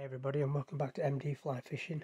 Everybody, and welcome back to MD Fly Fishing.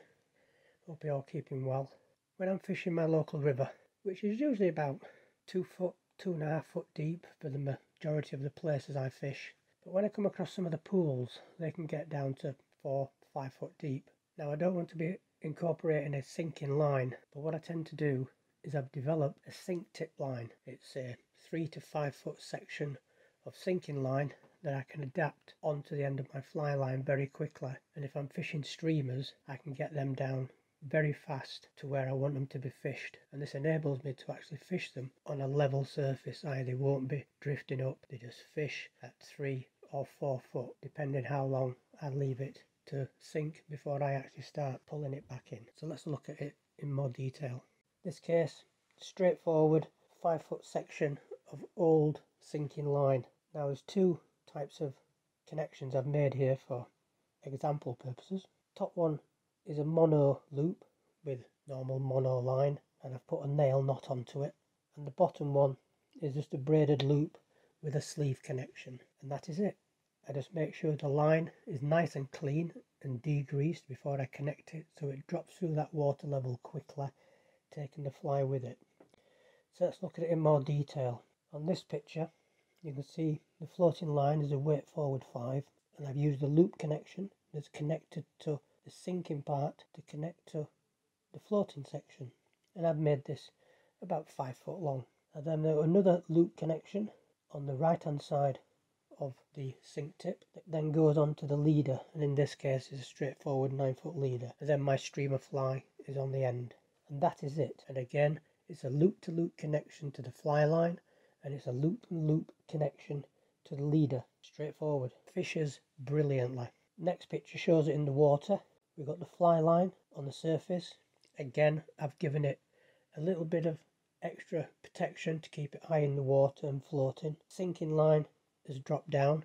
Hope you're all keeping well. When I'm fishing my local river, which is usually about 2 foot, 2.5 foot deep for the majority of the places I fish, but when I come across some of the pools, they can get down to 4, 5 foot deep. Now I don't want to be incorporating a sinking line, but what I tend to do is I've developed a sink tip line. It's a 3 to 5 foot section of sinking line that I can adapt onto the end of my fly line very quickly, and if I'm fishing streamers I can get them down very fast to where I want them to be fished, and this enables me to actually fish them on a level surface. They won't be drifting up, they just fish at 3 or 4 foot depending how long I leave it to sink before I actually start pulling it back in. So let's look at it in more detail. In this case, straightforward 5 foot section of old sinking line. Now there's two types of connections I've made here for example purposes. Top one is a mono loop with normal mono line, and I've put a nail knot onto it, and the bottom one is just a braided loop with a sleeve connection, and that is it. I just make sure the line is nice and clean and degreased before I connect it, so it drops through that water level quickly, taking the fly with it. So let's look at it in more detail. On this picture you can see the floating line is a weight forward 5, and I've used a loop connection that's connected to the sinking part to connect to the floating section, and I've made this about 5 foot long. And then there's another loop connection on the right hand side of the sink tip that then goes on to the leader, and in this case is a straightforward 9 foot leader, and then my streamer fly is on the end, and that is it. And again, it's a loop to loop connection to the fly line, and it's a loop connection to the leader. Straightforward. Fishes brilliantly. Next picture shows it in the water. We've got the fly line on the surface. Again, I've given it a little bit of extra protection to keep it high in the water and floating. Sinking line has dropped down.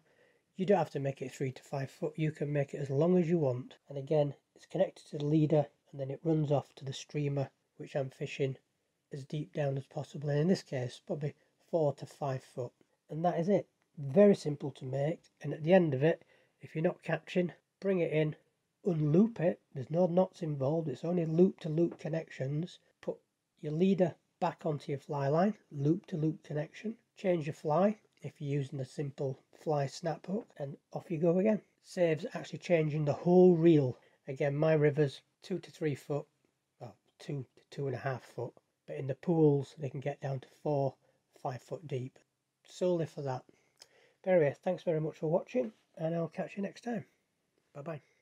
You don't have to make it 3 to 5 foot. You can make it as long as you want. And again, it's connected to the leader, and then it runs off to the streamer, which I'm fishing as deep down as possible. And in this case, probably 4 to 5 foot, and that is it. Very simple to make, and at the end of it, if you're not catching, bring it in, unloop it. There's no knots involved, it's only loop to loop connections. Put your leader back onto your fly line, loop to loop connection, change your fly if you're using a simple fly snap hook, and off you go again. Saves actually changing the whole reel. Again, my river's 2 to 3 foot, well, 2 to 2.5 foot, but in the pools they can get down to 4, 5 foot deep, solely for that. But anyway, thanks very much for watching, and I'll catch you next time. Bye bye.